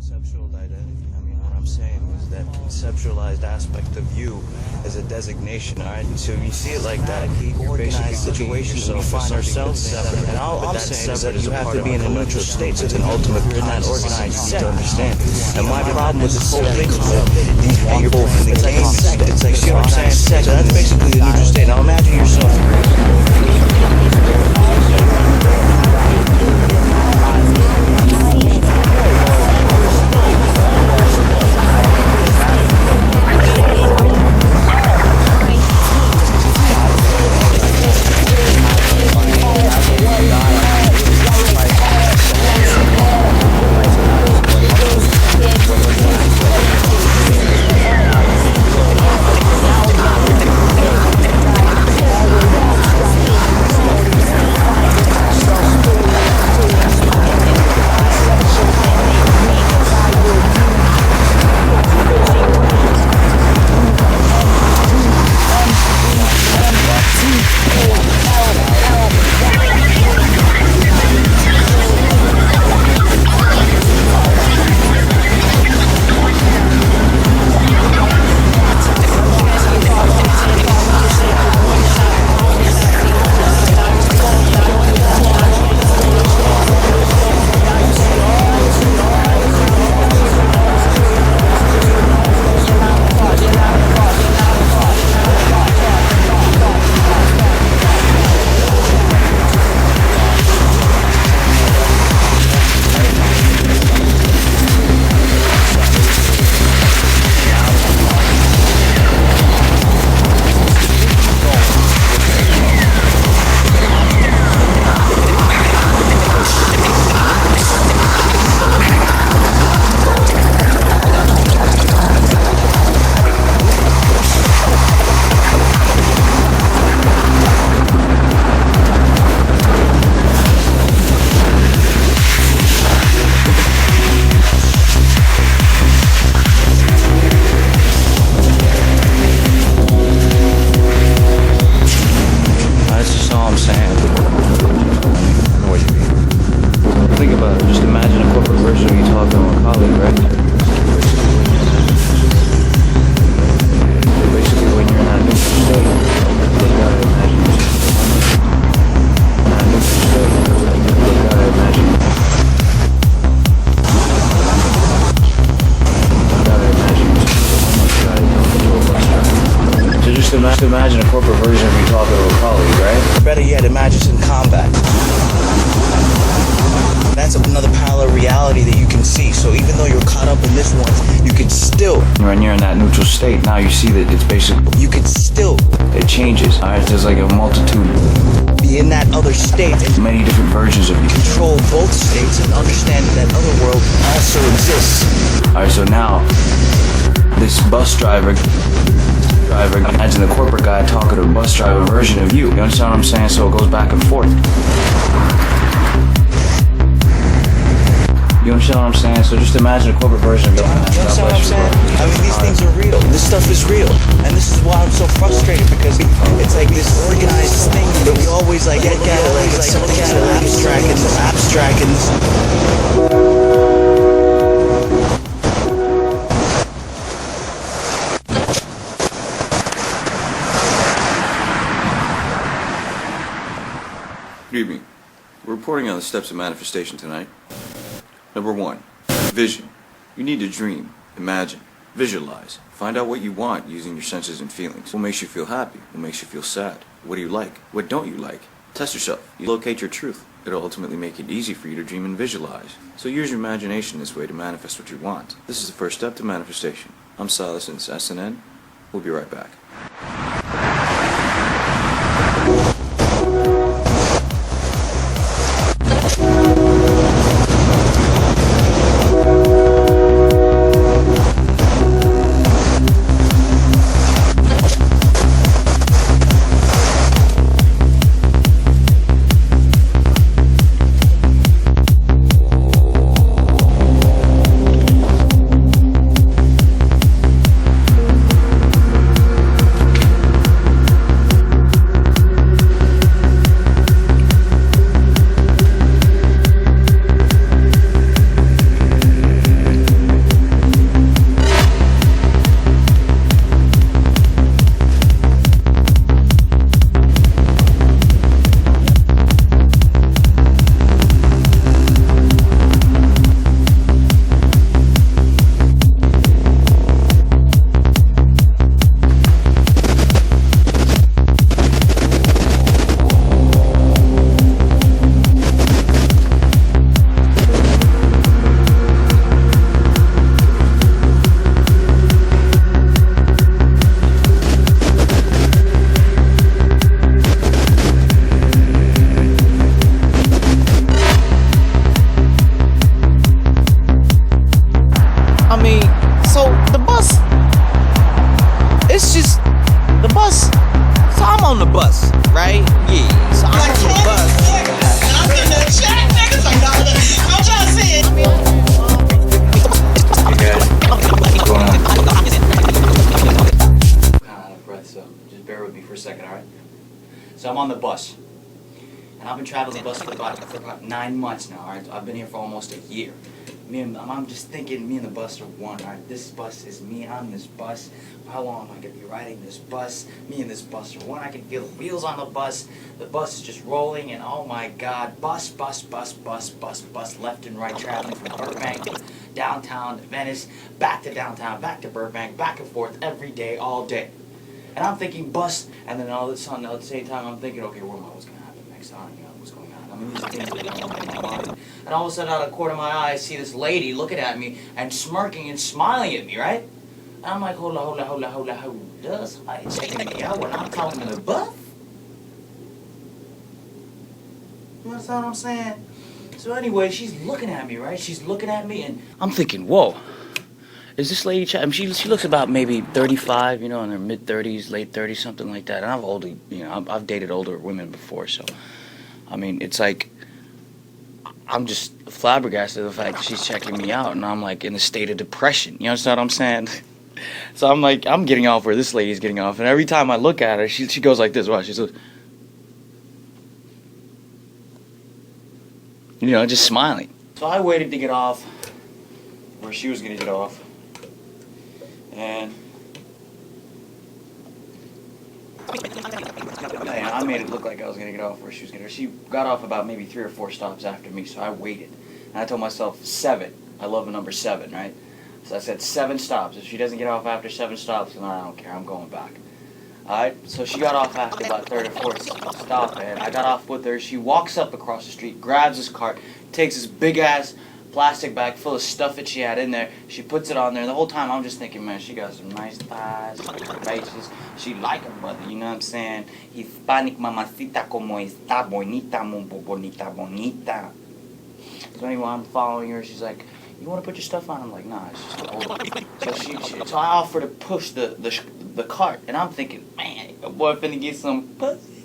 conceptual identity. I mean, what I'm saying is that conceptualized aspect of you as a designation, all right? And so you see it like that. Organized situations we find ourselves separate. And all I'm saying is that you have to be in a neutral state. So it's an ultimate you're in that organized set to understand. And my problem with this whole thing is that these people in the game, it's like, see what I'm saying? So that's basically the neutral state. Now imagine yourself. Imagine a corporate version of you talking to a colleague, right? Better yet, imagine some combat. That's another parallel reality that you can see. So even though you're caught up in this one, you can still... When you're in that neutral state, now you see that it's basically... You can still... It changes, alright? There's like a multitude... Be in that other state. And many different versions of you. Control both states and understand that other world also exists. Alright, so now, this bus driver, imagine the corporate guy talking to a bus driver version of you. You understand what I'm saying? So it goes back and forth. You understand what I'm saying? So just imagine a corporate version of you. You understand what I'm saying? I mean, these things are real. This stuff is real. And this is why I'm so frustrated, because it's like this organized thing that we always like get at, like it's something so abstract and Good evening. We're reporting on the steps of manifestation tonight. Number 1, vision. You need to dream, imagine, visualize. Find out what you want using your senses and feelings. What makes you feel happy? What makes you feel sad? What do you like? What don't you like? Test yourself. You locate your truth. It'll ultimately make it easy for you to dream and visualize. So use your imagination this way to manifest what you want. This is the first step to manifestation. I'm Silas and it's SNN. We'll be right back. on the bus. And I've been traveling the bus for about 9 months now, alright? I've been here for almost a year. I'm just thinking me and the bus are one, alright? This bus is me, I'm this bus. How long am I going to be riding this bus? Me and this bus are one. I can feel the wheels on the bus. The bus is just rolling, and oh my God, bus, left and right, traveling from Burbank to downtown to Venice, back to downtown, back to Burbank, back and forth every day, all day. And I'm thinking bus, and then all of a sudden, at the same time, I'm thinking, okay, what's going to happen next time? You know, what's going on? I mean, these things are going on in my mind. And all of a sudden, out of the corner of my eye, I see this lady looking at me and smirking and smiling at me, right? And I'm like, hold on, who does I checking me out when I'm talking to the bus? You understand what I'm saying? So anyway, she's looking at me, right? She's looking at me, and I'm thinking, whoa. Is this lady? I mean, she looks about maybe 35, you know, in her mid 30s, late 30s, something like that. And I've dated older women before, so I mean, it's like I'm just flabbergasted at the fact that she's checking me out, and I'm like in a state of depression. You understand what I'm saying? So I'm like, I'm getting off where this lady's getting off, and every time I look at her, she goes like this. Watch, she's like, you know, just smiling. So I waited to get off where she was gonna get off. And I made it look like I was going to get off where she was going to. She got off about maybe 3 or 4 stops after me, so I waited. And I told myself 7. I love the number 7, right? So I said 7 stops. If she doesn't get off after 7 stops, then I don't care. I'm going back. Alright, so she got off after about 3rd or 4th stop, and I got off with her. She walks up across the street, grabs this cart, takes this big-ass plastic bag full of stuff that she had in there. She puts it on there. The whole time I'm just thinking, man, she got some nice thighs, faces. She like her brother, you know what I'm saying? Hispanic mamacita como está bonita, bonita, bonita. So anyway, I'm following her. She's like, you want to put your stuff on? I'm like, nah, it's just old. So I offer to push the cart, and I'm thinking, man, your boy finna get some pussy.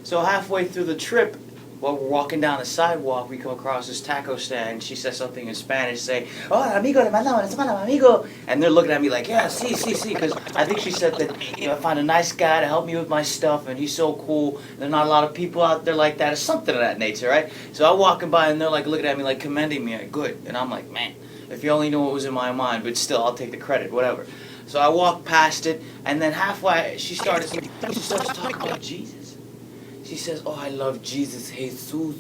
So halfway through the trip, while we're walking down the sidewalk, we come across this taco stand. She says something in Spanish, say, "Oh, amigo, le mandamos, amigo." And they're looking at me like, yeah, sí, because I think she said that, you know, I find a nice guy to help me with my stuff, and he's so cool. There's not a lot of people out there like that, or something of that nature, right? So I'm walking by, and they're like looking at me like commending me, like, good. And I'm like, man, if you only knew what was in my mind, but still, I'll take the credit, whatever. So I walked past it, and then halfway, she starts talking about Jesus. She says, oh, I love Jesus, Jesus. Do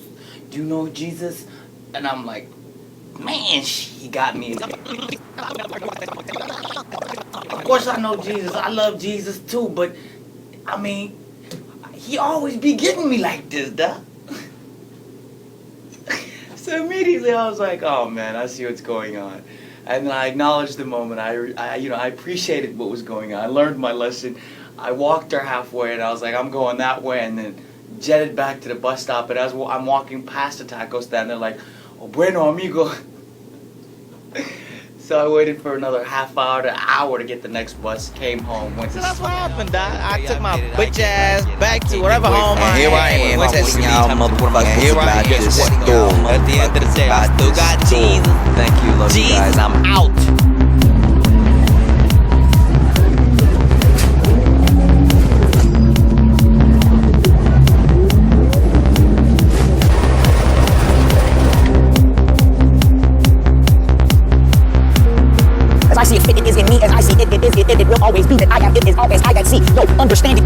you know Jesus? And I'm like, man, he got me. Of course I know Jesus. I love Jesus too, but, I mean, he always be getting me like this, duh. So immediately I was like, oh, man, I see what's going on. And then I acknowledged the moment. I appreciated what was going on. I learned my lesson. I walked her halfway, and I was like, I'm going that way, and then jetted back to the bus stop. And as I'm walking past the taco stand, they're like, oh, bueno, amigo. So I waited for another half hour to an hour to get the next bus, came home, went to So that's what happened, Doc. I took my bitch ass back to wherever home I am. Here I am, I'm telling y'all motherfuckers Here I about am. this At the end of the day, I still got Jesus. Thank you, love you guys. I'm out. As I see it, it is in me. As I see it, it is it will always be that I am. It is always I that see. No understanding.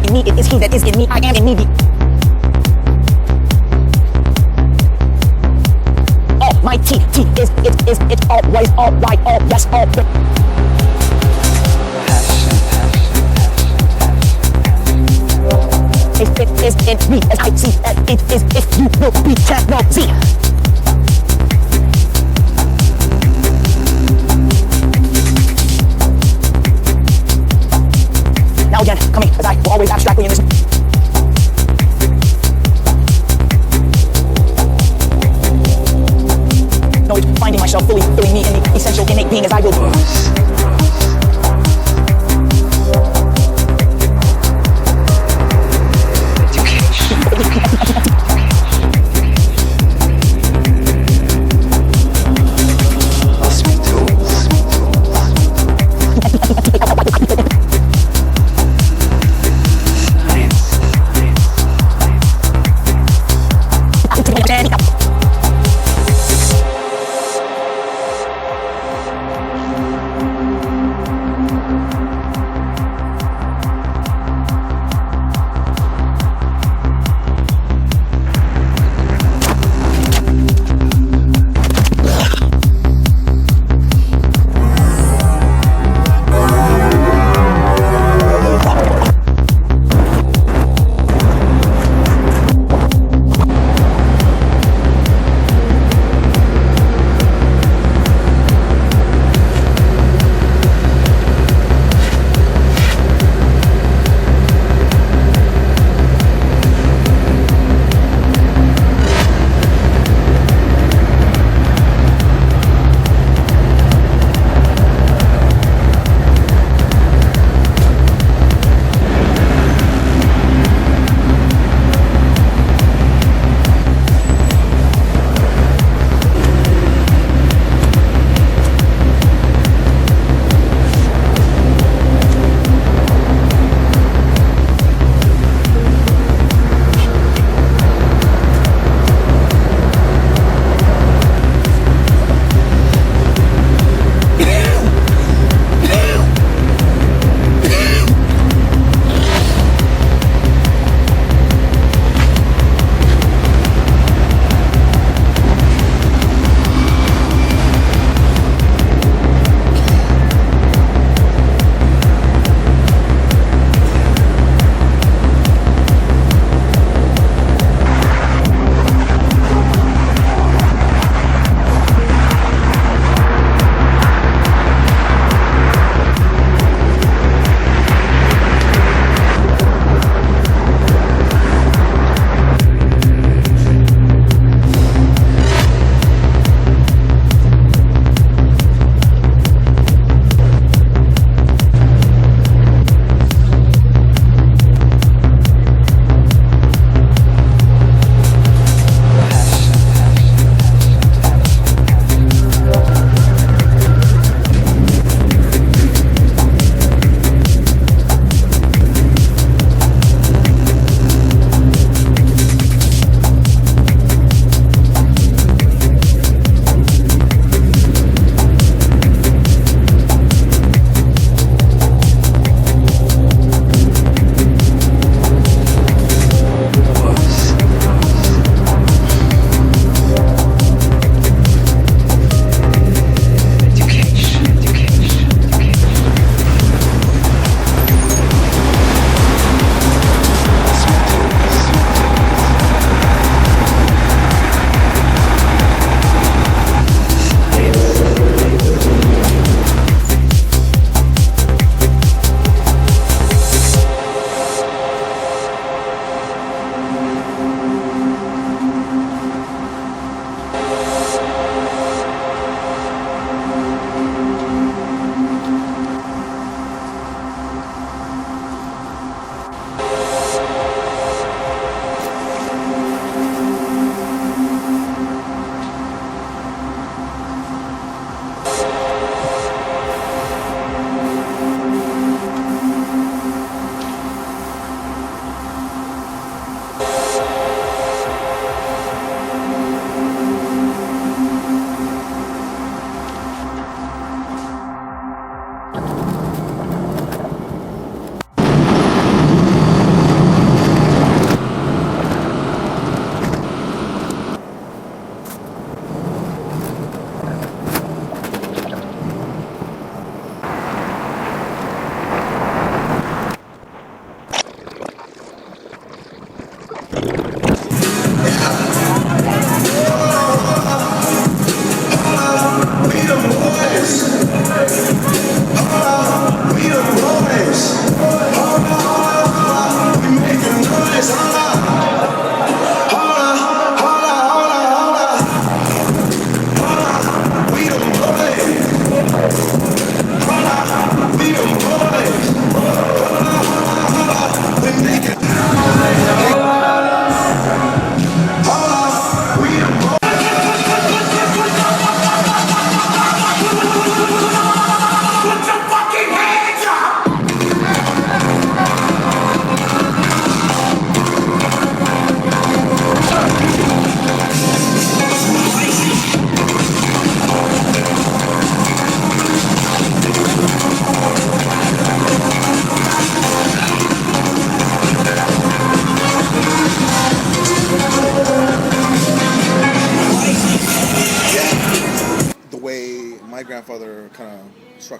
In me, it is he that is in me. I am in me. Almighty, it's always, all right, all yes, all good. It is in me as I see it is if you will be technology. Now again, coming as I will always abstractly in this. Knowledge, finding myself fully filling me in the essential innate being as I will be.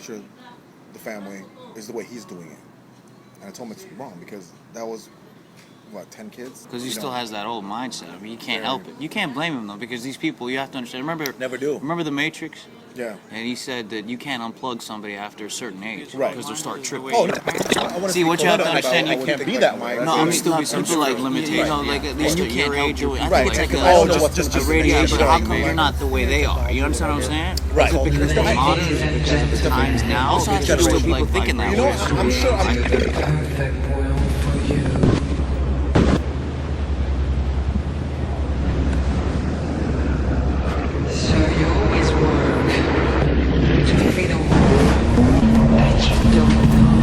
structure the family is the way he's doing it. And I told him it's wrong because that was, what, 10 kids? Because he still has that old mindset. I mean, you can't help it. You can't blame him, though, because these people, you have to understand. Remember The Matrix? Yeah. And he said that you can't unplug somebody after a certain age. Right. Because they'll start tripping. Oh, See, what you have to understand, I wouldn't be that way. No, I'm still be something like limitations. You know, like at least at your age. I think it's like a radiation. How come you're not the way they are? You understand what I'm saying? Right. Is it because they're modern? Is it because of the times now? Also has to do with people thinking that way. I'm sure. So you always work to be the one that you don't know.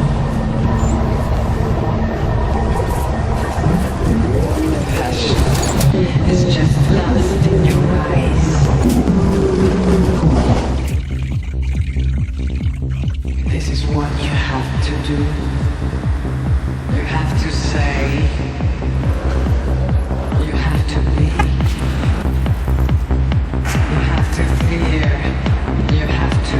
Passion is just lust in your eyes. This is what you have to do. You have to say. You have to be. You have to fear. You have to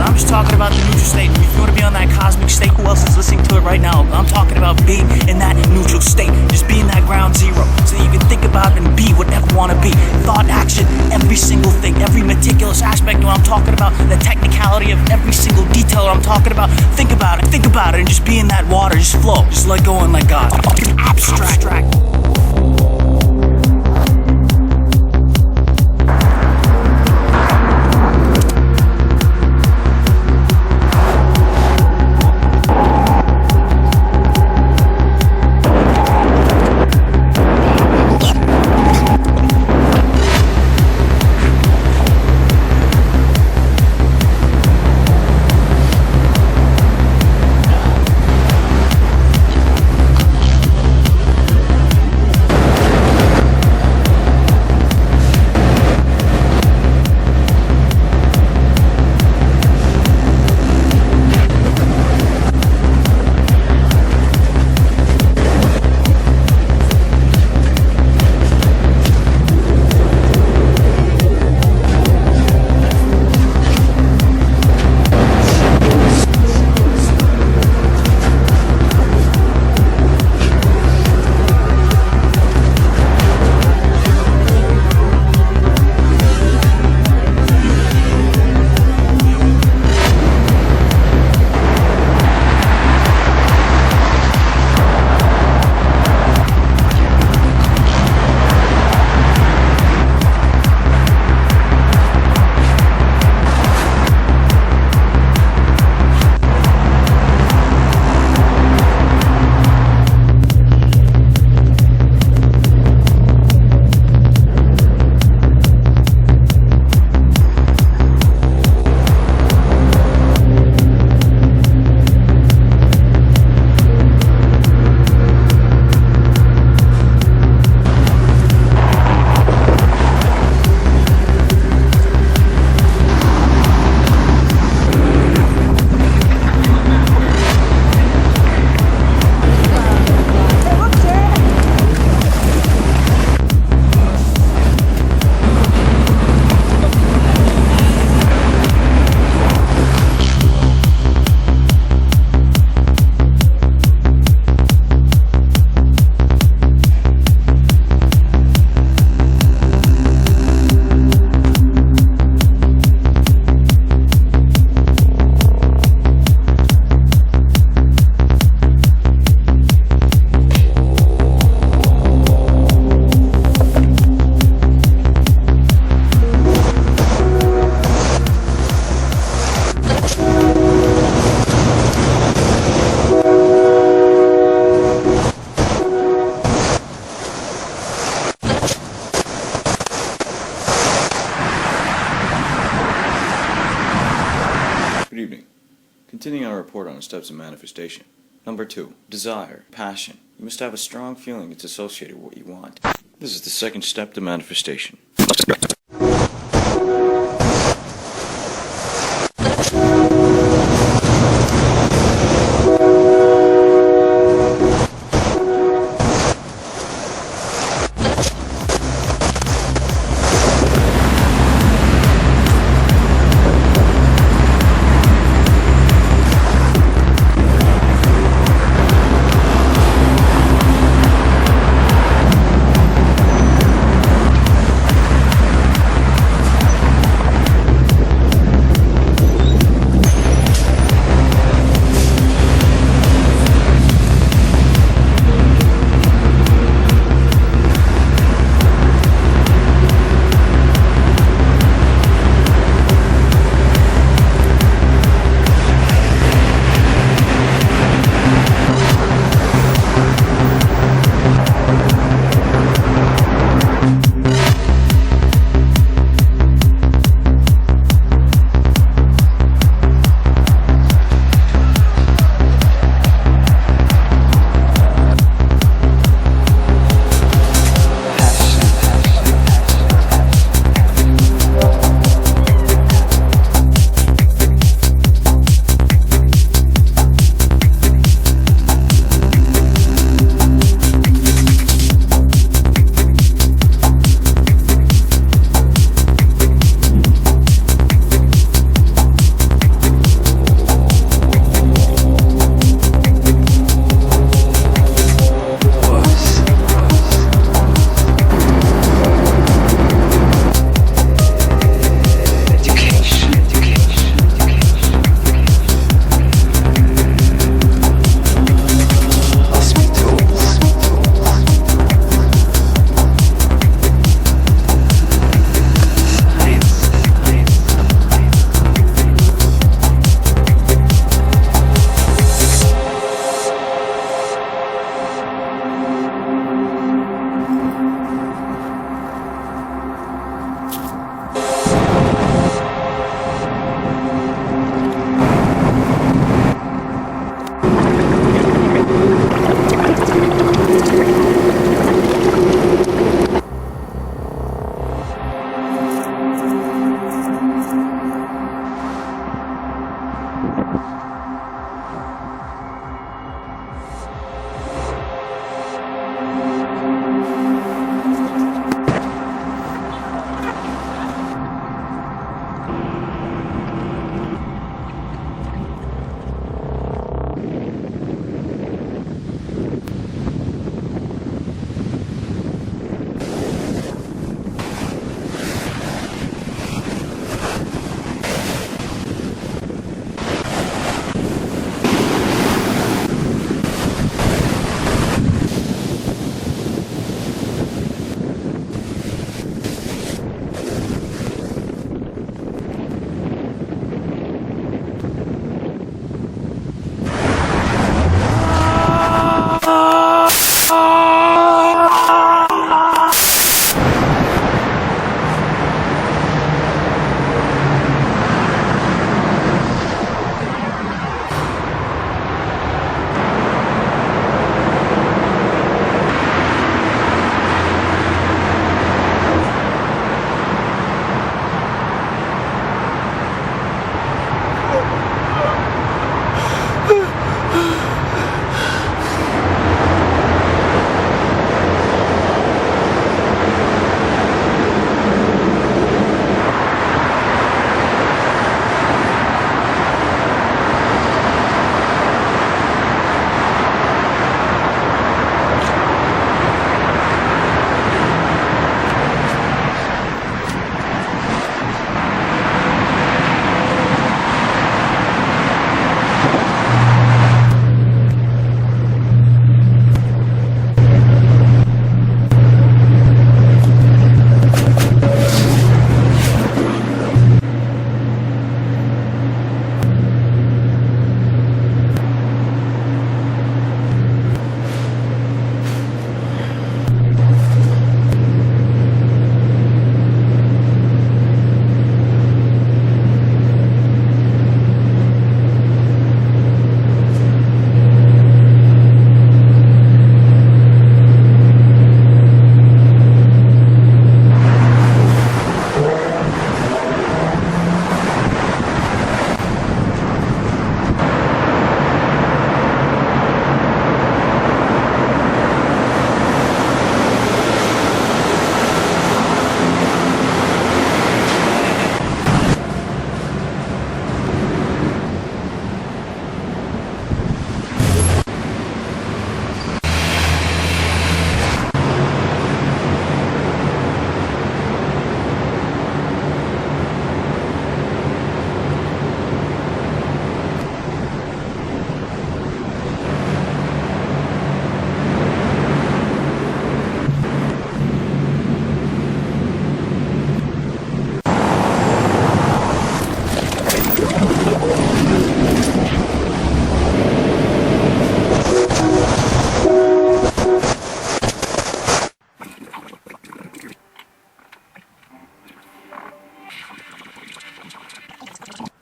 I'm just talking about the neutral state. If you want to be on that cosmic state, who else is listening to it right now? I'm talking about being in that neutral state. Just being that ground zero. So that you can think about and be whatever you want to be. Thought, action, every single thing, every meticulous aspect. When I'm talking about the technicality of every single detail I'm talking about, think about it, and just be in that water. Just flow. Just let go and let God. Abstract. Continuing our report on the steps of manifestation. Number 2, desire, passion. You must have a strong feeling it's associated with what you want. This is the second step to manifestation.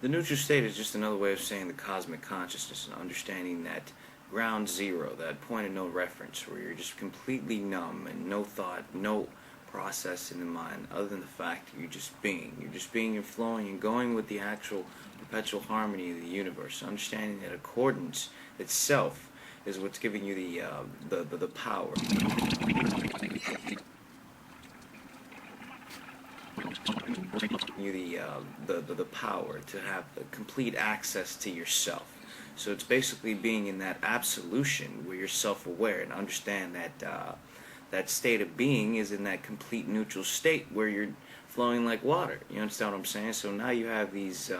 The neutral state is just another way of saying the cosmic consciousness and understanding that ground zero, that point of no reference, where you're just completely numb and no thought, no process in the mind, other than the fact that you're just being. You're just being and flowing and going with the actual perpetual harmony of the universe, understanding that accordance itself is what's giving you the power. You the power to have the complete access to yourself. So it's basically being in that absolution where you're self-aware and understand that that state of being is in that complete neutral state where you're flowing like water. You understand what I'm saying? So now you have these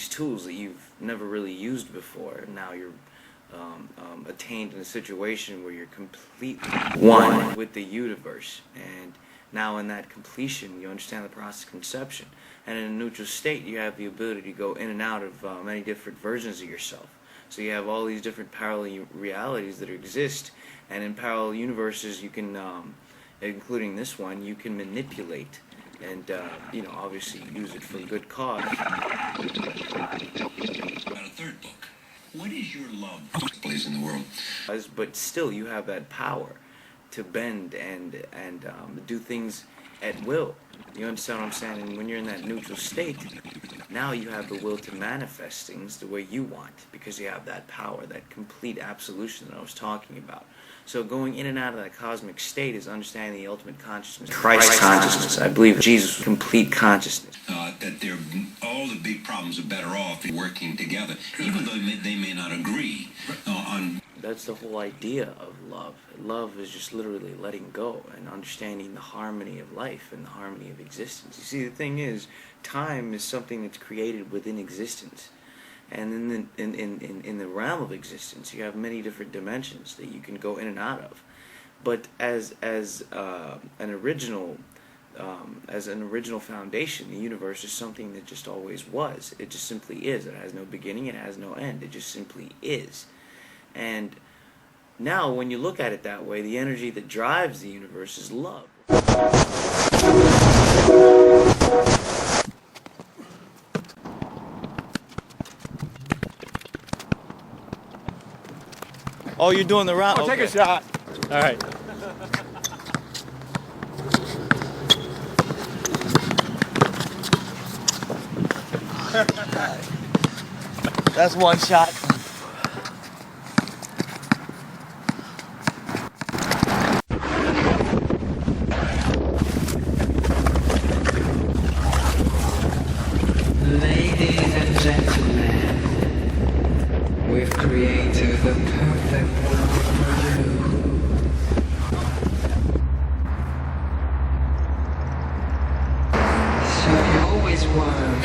tools that you've never really used before, and now you're attained in a situation where you're completely one with the universe. And now in that completion, you understand the process of conception. And in a neutral state, you have the ability to go in and out of many different versions of yourself. So you have all these different parallel realities that exist, and in parallel universes, you can, including this one, you can manipulate and, obviously use it for a good cause. About a third book. What is your love place in the world? But still, you have that power to bend and do things at will. You understand what I'm saying? And when you're in that neutral state, now you have the will to manifest things the way you want, because you have that power, that complete absolution that I was talking about. So going in and out of that cosmic state is understanding the ultimate consciousness. Christ consciousness. I believe Jesus was complete consciousness. That all the big problems are better off working together, even though they may not agree on. That's the whole idea of love. Love is just literally letting go and understanding the harmony of life and the harmony of existence. You see, the thing is, time is something that's created within existence. And in the realm of existence, you have many different dimensions that you can go in and out of. But as an original foundation, the universe is something that just always was. It just simply is. It has no beginning. It has no end. It just simply is. And now, when you look at it that way, the energy that drives the universe is love. Oh, you're doing the round? Oh, take a shot. All right. That's one shot. Ladies and gentlemen, we've created the perfect world for you. So you always work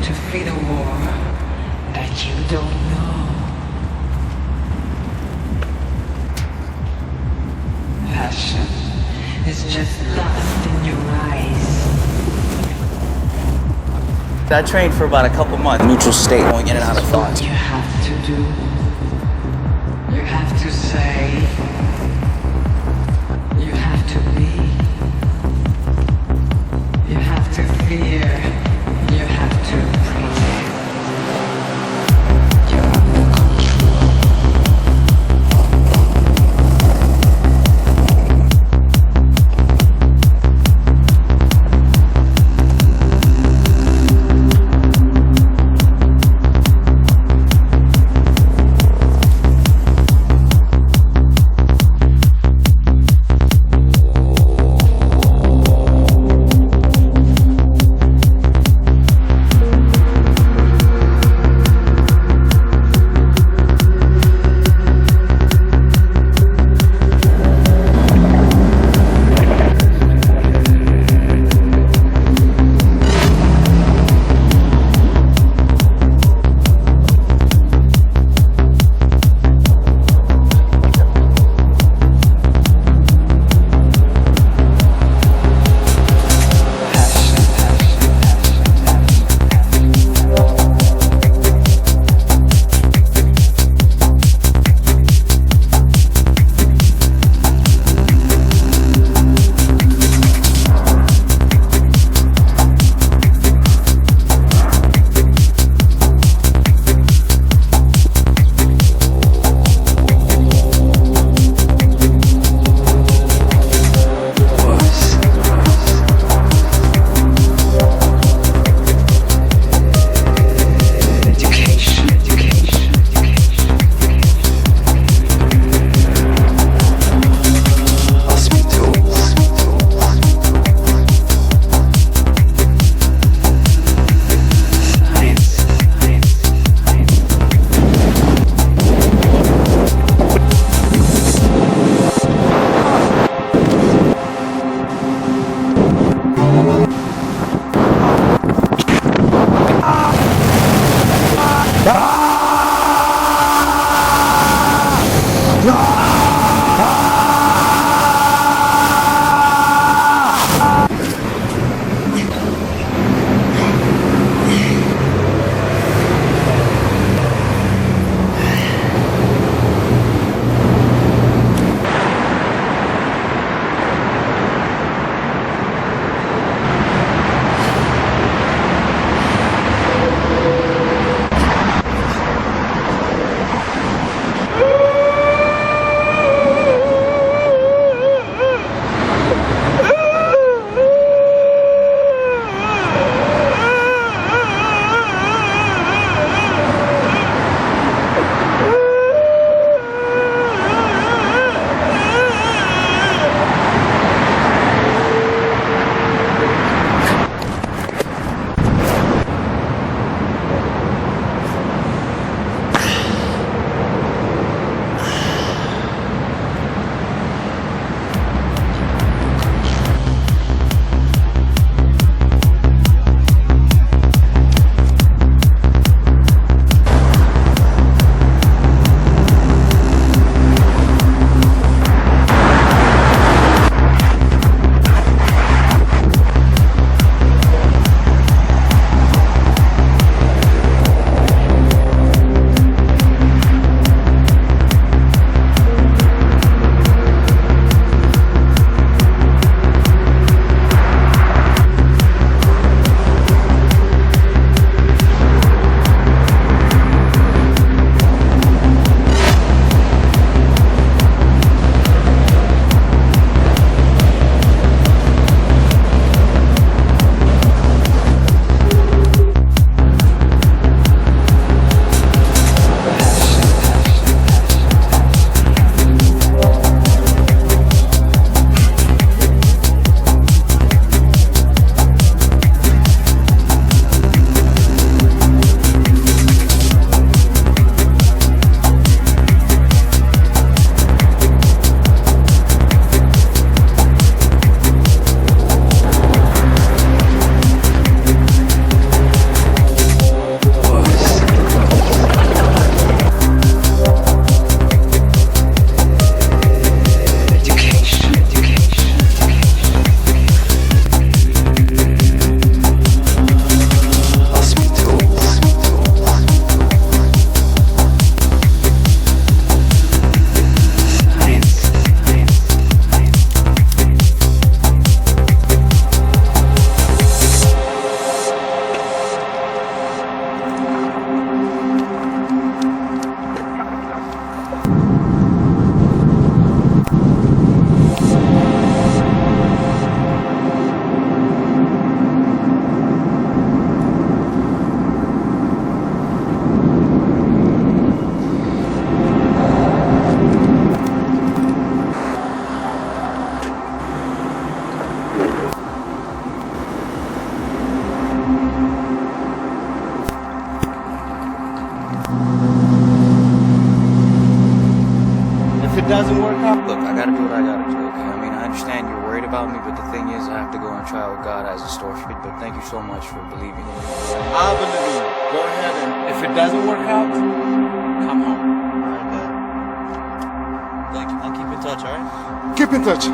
to feed a war that you don't know. Passion is just lust in your eyes. I trained for about a couple months. Neutral state, going in and out of thoughts. You have to do. You have to say. You have to be. You have to fear. You have to pray. You're under control. doesn't work out? Look, I gotta do what I gotta do, okay? I mean, I understand you're worried about me, but the thing is, I have to go and try what God has in store for me. But thank you so much for believing in me. I believe in you. Go ahead and if it doesn't work out, come home. Alright, man. Thank you. I'll keep in touch, alright? Keep in touch.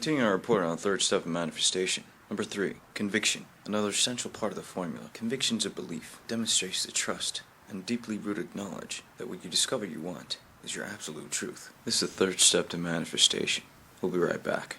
Continuing our report on the third step of manifestation. Number 3, conviction. Another essential part of the formula. Conviction's a belief, demonstrates the trust and deeply rooted knowledge that what you discover you want is your absolute truth. This is the third step to manifestation. We'll be right back.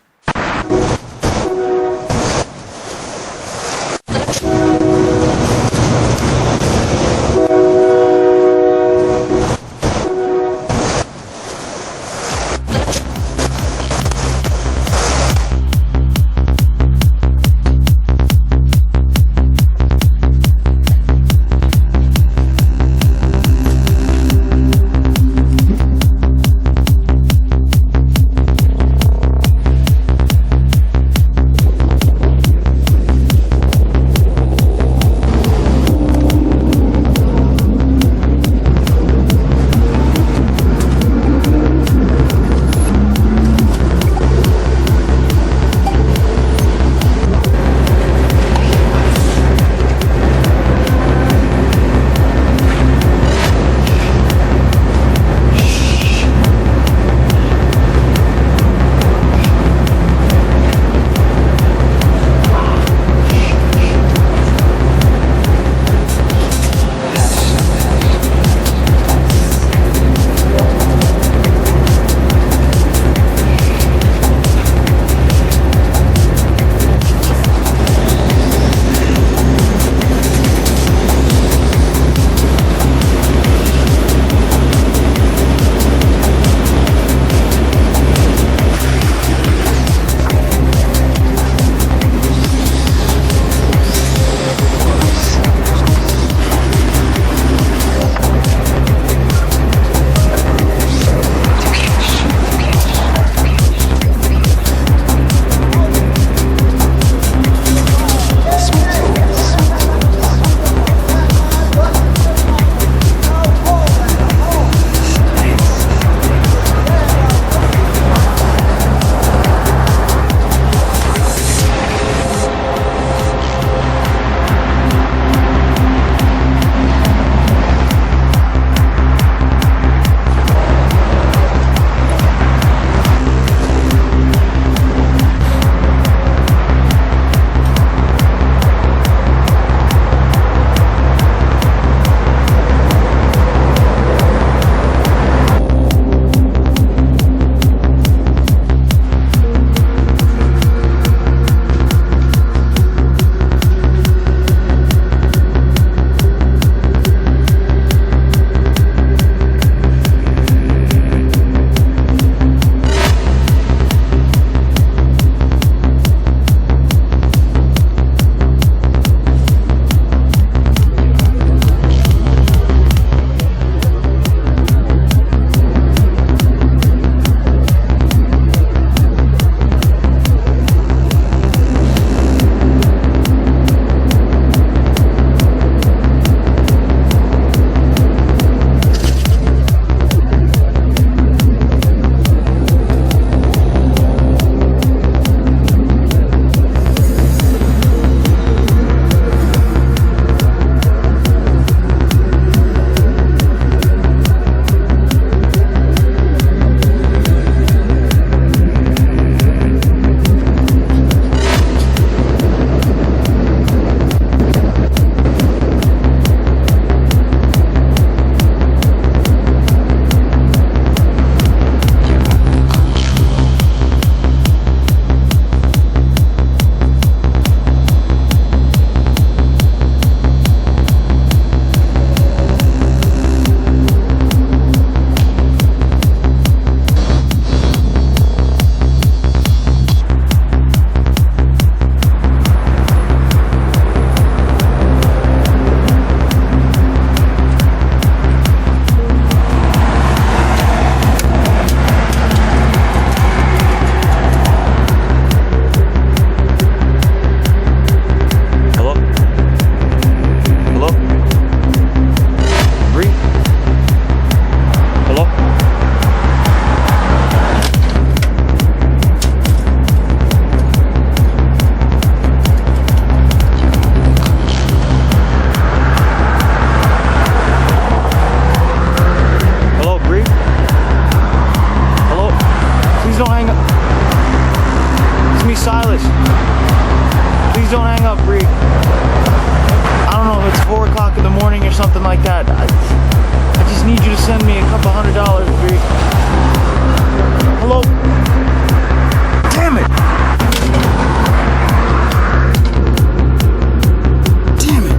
Silas. Please don't hang up, Bree. I don't know if it's 4 o'clock in the morning or something like that. I just need you to send me a couple $100, Bree. Hello? Damn it! Damn it!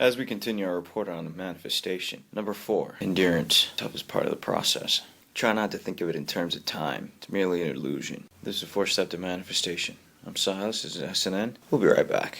As we continue our report on the manifestation, number 4, endurance, toughest part of the process. Try not to think of it in terms of time. It's merely an illusion. This is the 4th step to manifestation. I'm Silas, this is SNN. We'll be right back.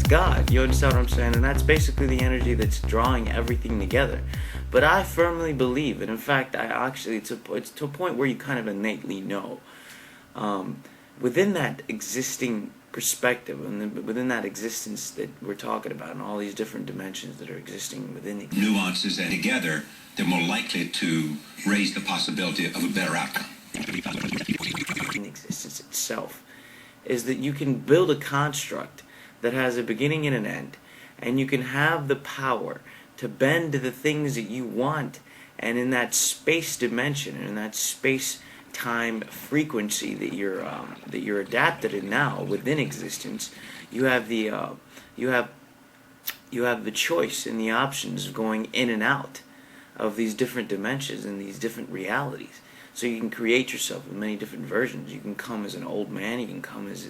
God. You understand what I'm saying? And that's basically the energy that's drawing everything together. But I firmly believe, and in fact, I actually, it's to a point where you kind of innately know, within that existing perspective, and within that existence that we're talking about, and all these different dimensions that are existing within the nuances, and together they're more likely to raise the possibility of a better outcome. In existence itself, is that you can build a construct that has a beginning and an end, and you can have the power to bend the things that you want, and in that space dimension, and in that space time frequency that you're adapted in now within existence, you have the choice and the options of going in and out of these different dimensions and these different realities. So you can create yourself in many different versions. You can come as an old man, you can come as,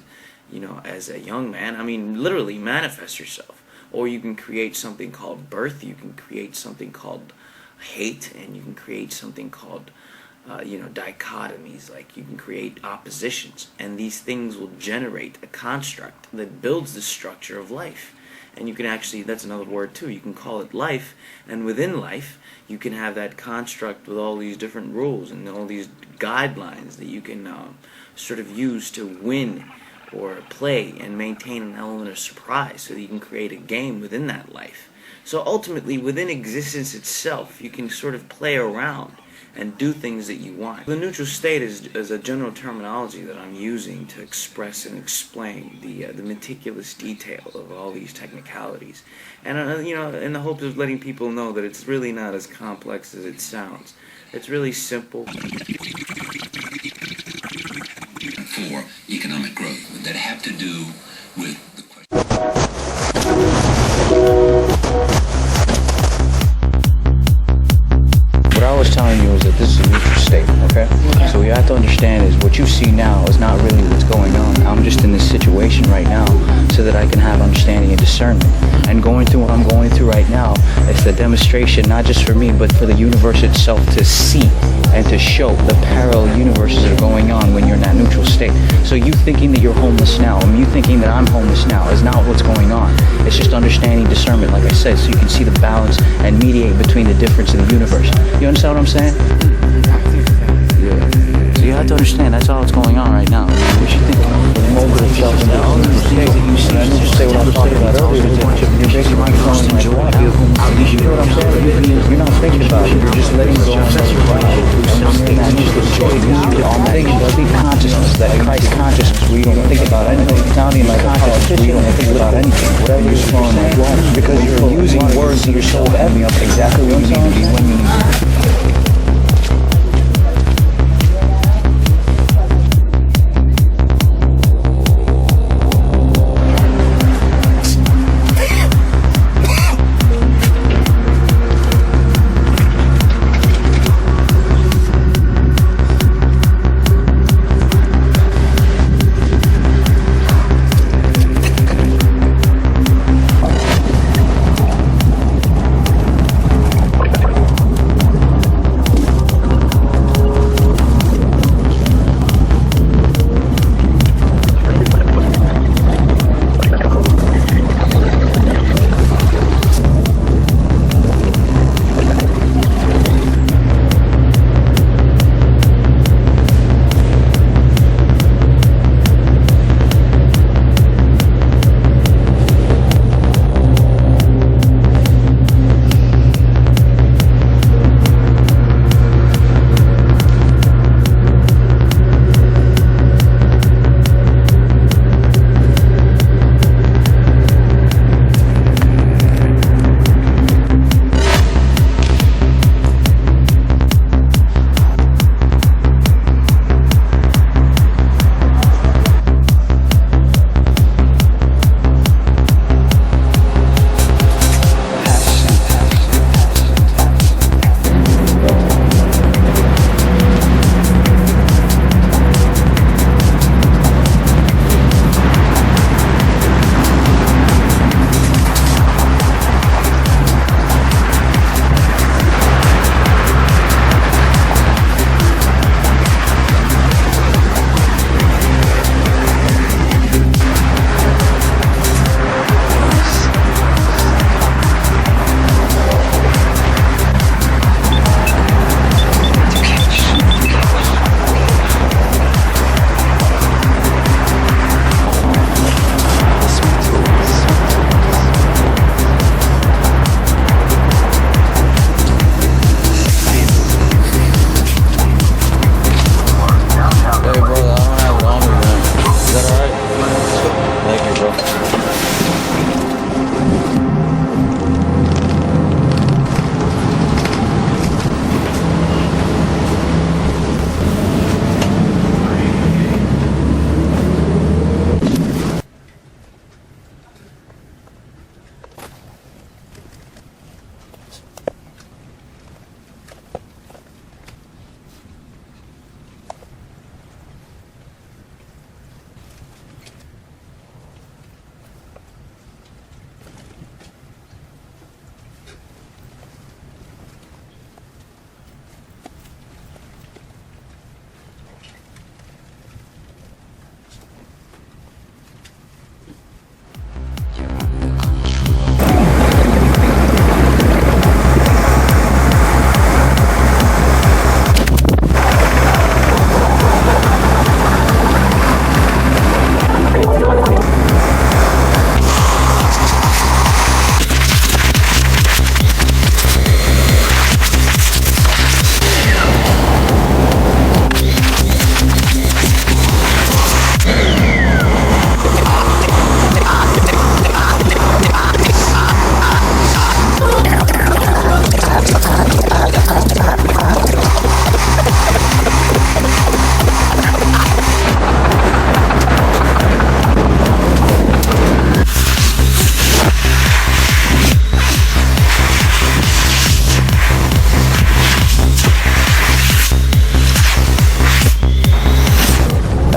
as a young man. I mean, literally manifest yourself. Or you can create something called birth, you can create something called hate, and you can create something called, dichotomies. Like you can create oppositions. And these things will generate a construct that builds the structure of life. And you can actually, that's another word too, you can call it life, and within life, you can have that construct with all these different rules and all these guidelines that you can sort of use to win or play and maintain an element of surprise so that you can create a game within that life. So ultimately, within existence itself, you can sort of play around and do things that you want. The neutral state is a general terminology that I'm using to express and explain the meticulous detail of all these technicalities. And, in the hopes of letting people know that it's really not as complex as it sounds. It's really simple. For economic growth that have to do with the question. What I was telling you is that this is a neutral state, okay? So what you have to understand is what you see now is not really what's going on. I'm just in this situation right now so that I can have understanding and discernment. And going through what I'm going through right now, it's the demonstration, not just for me, but for the universe itself to see and to show the parallel universes that are going on when you're in that neutral state. So you thinking that you're homeless now, and you thinking that I'm homeless now is not what's going on. It's just understanding discernment, like I said, so you can see the balance and mediate between the difference in the universe. You understand what I'm saying? Yeah. So you have to understand that's all that's going on right now. What you think? The moment itself and all the things that you see. I just say what I was talking about earlier. You're basically throwing like what you know what I'm saying? You're not thinking about it. You're just letting go and letting it run. And that's just the choice. Complete consciousness, that Christ consciousness where you don't think about anything. Sounding like consciousness where you don't think about anything. Whatever you're throwing like water. Because you're using words that you're so heavy up exactly where you need to be when you need to be.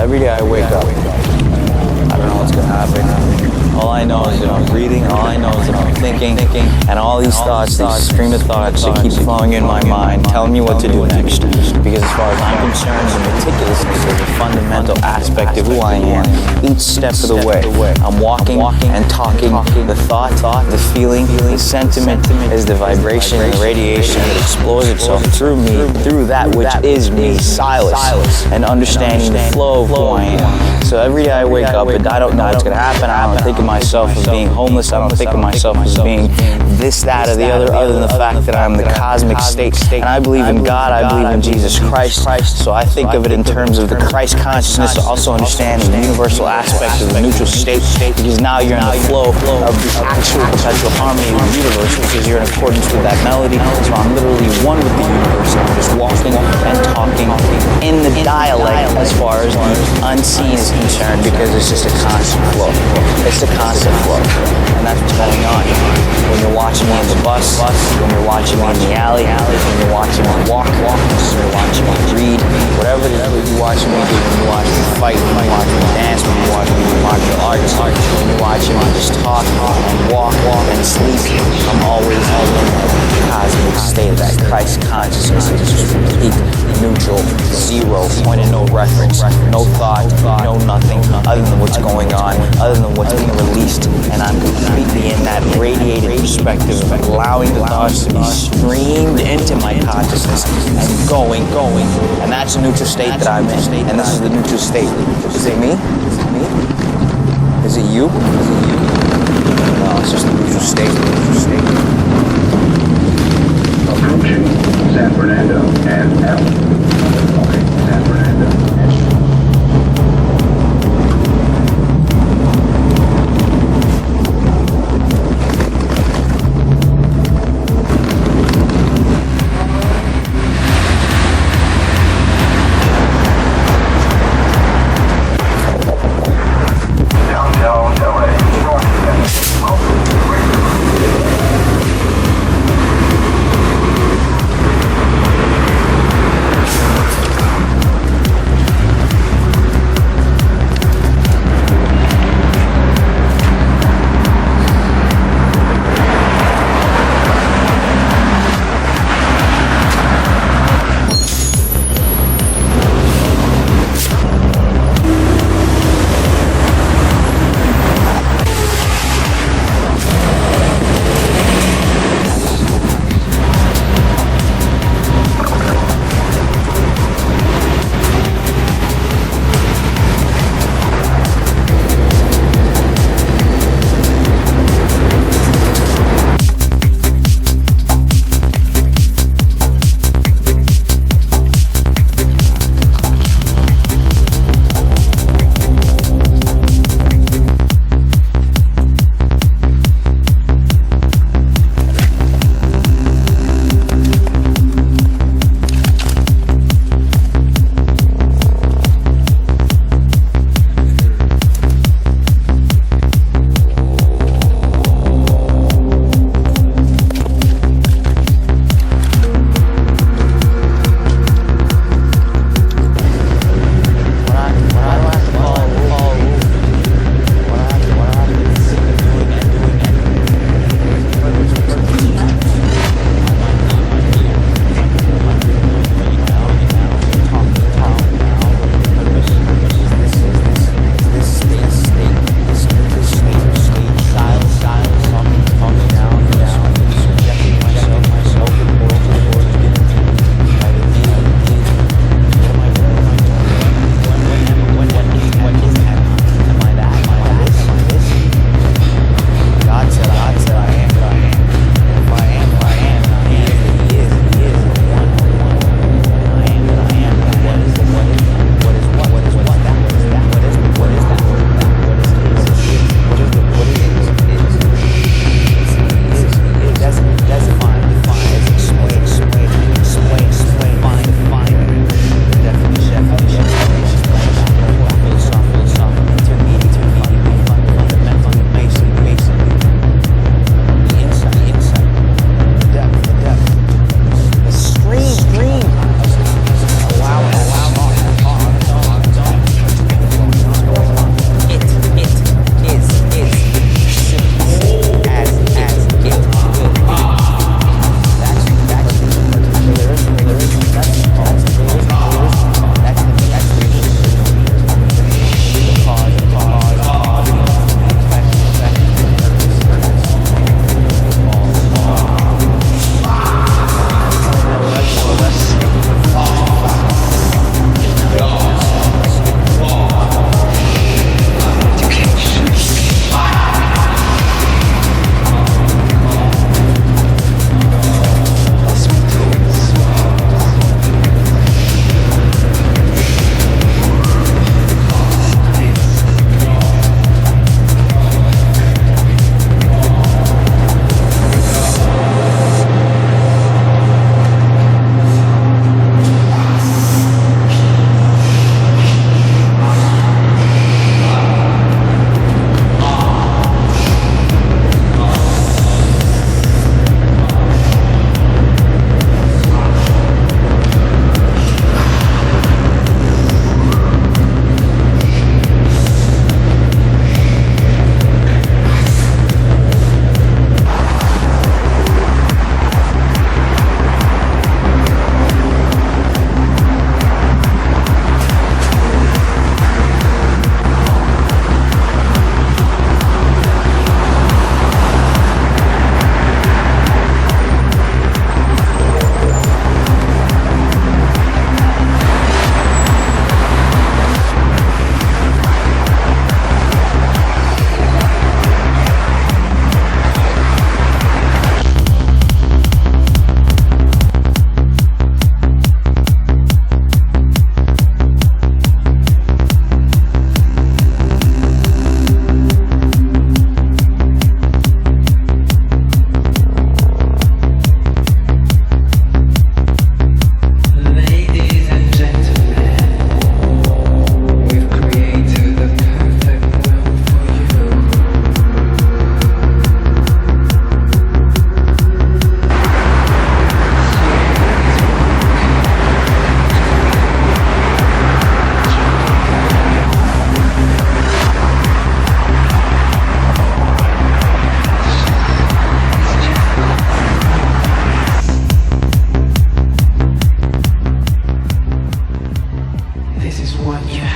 Every day I wake up, I don't know what's gonna happen. All I know is that I'm breathing, all I know is that I'm thinking, and all these thoughts, these stream of thoughts that keep flowing in my mind, telling me what to do next. Because as far as I'm concerned, the meticulousness is a fundamental aspect of who I am, each step of the way. I'm walking and talking, the thought, the feeling, the sentiment is the vibration and radiation that explores itself through me, through that which is me, Silas, and understanding the flow of who I am. So every day I wake up and I don't know what's gonna happen. I don't think of myself as being homeless. I don't think of myself as being this, that, or the other than the fact that I'm the cosmic state. And I believe in God, I believe in Jesus Christ. So I think of it in terms of the Christ consciousness, also understanding the universal aspect of the neutral state, because now you're in the flow of the actual perpetual harmony of the universe, because you're in accordance with that melody. So I'm literally one with the universe. I'm just walking and talking in the dialect as far as the unseen is concerned, because it's just a constant flow. It's a constant flow, and that's what's going on. When you're watching me in the bus, when you're watching me in the alley, when you're watching me walk, when you're watching me read, whatever it is that you're watching me do, when you're watching me fight, when you're watching me dance, when you're watching me do martial arts, when you're watching me just talk and walk and sleep, I'm always in the cosmic state of that Christ consciousness. It's just complete, neutral, zero, point of no reference, no thought, no nothing other than what's going on, other than what's being released, and I'm completely in that radiated perspective of allowing the thoughts to be streamed into my consciousness and going, and that's the neutral state that I'm in, and this is the neutral state. Is it me? Is it you? No, it's just the neutral state. Approaching San Fernando and L. San Fernando and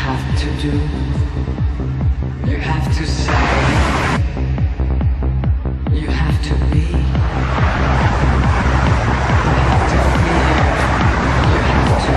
have to do. You have to say. You have to be. You have to feel. You have to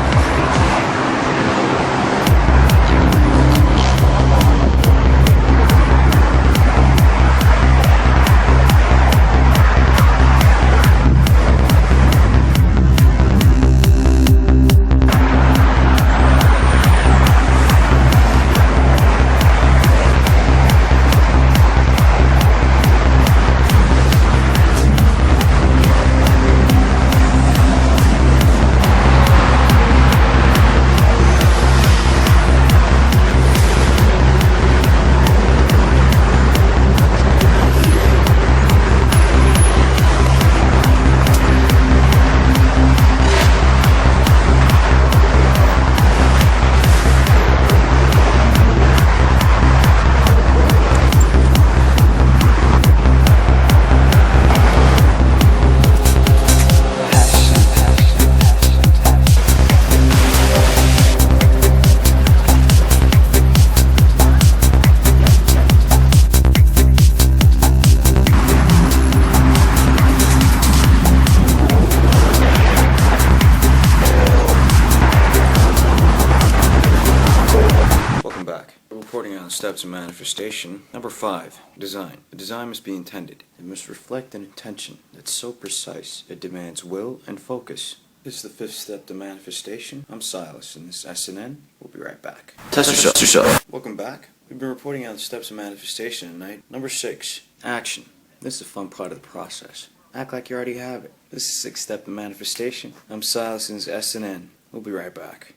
Steps of manifestation. Number 5. Design. A design must be intended. It must reflect an intention that's so precise it demands will and focus. This is the 5th step to manifestation. I'm Silas, and this is SNN. We'll be right back. Test yourself. Welcome back. We've been reporting on the steps of manifestation tonight. Number 6. Action. This is the fun part of the process. Act like you already have it. This is the 6th step to manifestation. I'm Silas, and this is SNN. We'll be right back.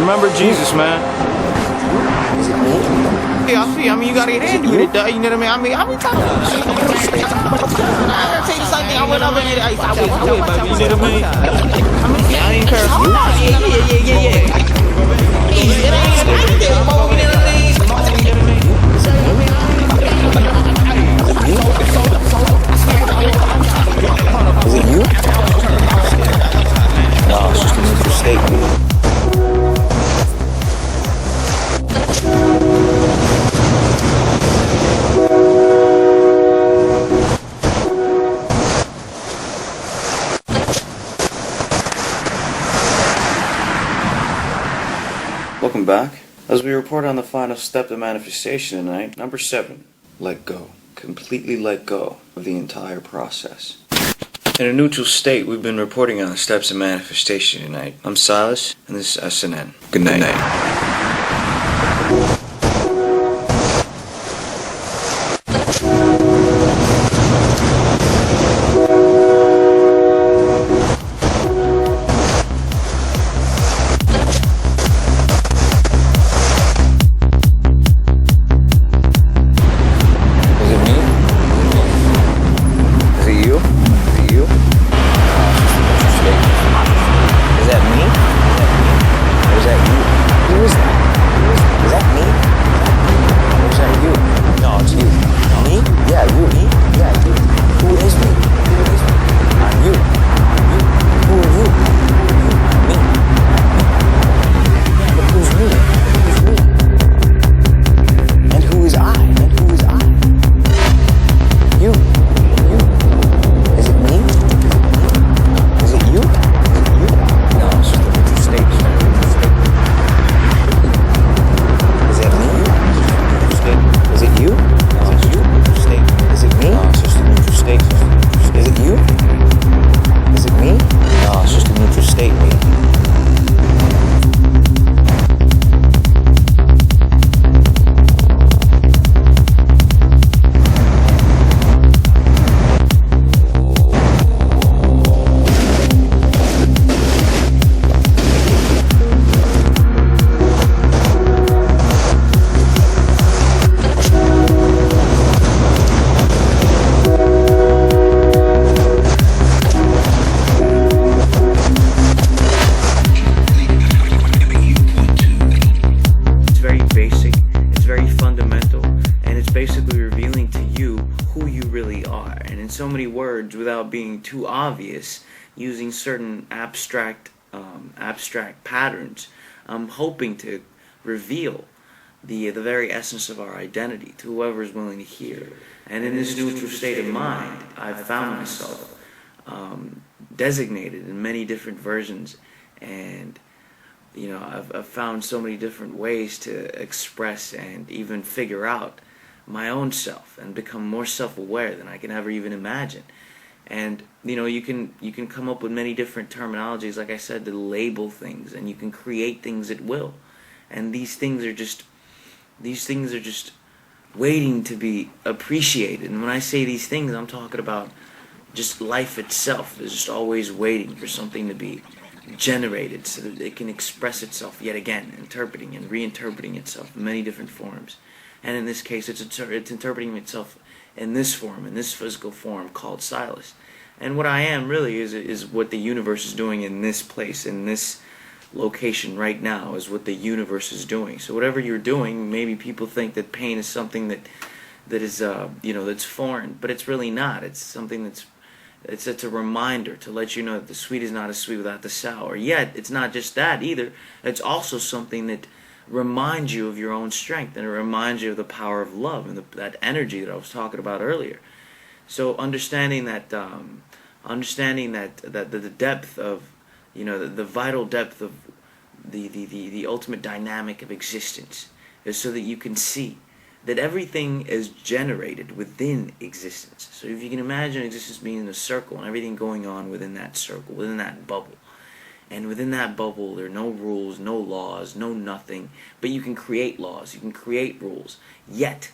Remember Jesus, man. Yeah, I see. I mean, you gotta get into it, though. You know what I mean? I mean, talking. I gotta tell you something. I went over there. I went, baby. You know what I mean? I mean, I didn't care. Yeah. It ain't like that, Mo. You know what I mean? Is it you? No, it's just a neutral state, man. Welcome back. As we report on the final step to manifestation tonight, number 7, let go. Completely let go of the entire process. In a neutral state, we've been reporting on the steps of manifestation tonight. I'm Silas, and this is SNN. Good night. Good night. words without being too obvious, using certain abstract patterns. I'm hoping to reveal the very essence of our identity to whoever is willing to hear. And in this neutral state of mind, I've found myself designated in many different versions, and I've found so many different ways to express and even figure out my own self and become more self-aware than I can ever even imagine. And you can come up with many different terminologies, like I said, to label things, and you can create things at will. And these things are just waiting to be appreciated. And when I say these things, I'm talking about just life itself is just always waiting for something to be generated so that it can express itself yet again, interpreting and reinterpreting itself in many different forms. And in this case, it's interpreting itself in this form, in this physical form called Silas. And what I am really is what the universe is doing in this place, in this location right now, is what the universe is doing. So whatever you're doing, maybe people think that pain is something that is that's foreign, but it's really not. It's something it's a reminder to let you know that the sweet is not as sweet without the sour. Yet it's not just that either. It's also something that reminds you of your own strength, and it reminds you of the power of love and that energy that I was talking about earlier. So understanding that the depth of the vital depth of the ultimate dynamic of existence is so that you can see that everything is generated within existence. So if you can imagine existence being a circle and everything going on within that circle, within that bubble. And within that bubble, there are no rules, no laws, no nothing. But you can create laws, you can create rules. Yet,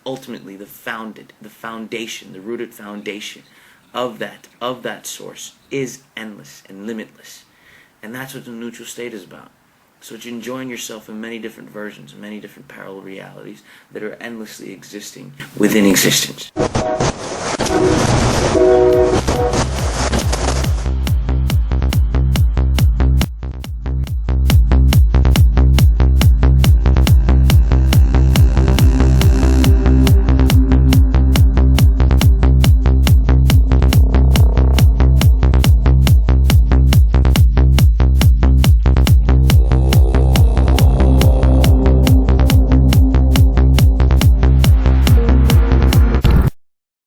ultimately, the foundation, the rooted foundation of that source is endless and limitless. And that's what the neutral state is about. So it's enjoying yourself in many different versions, many different parallel realities that are endlessly existing within existence.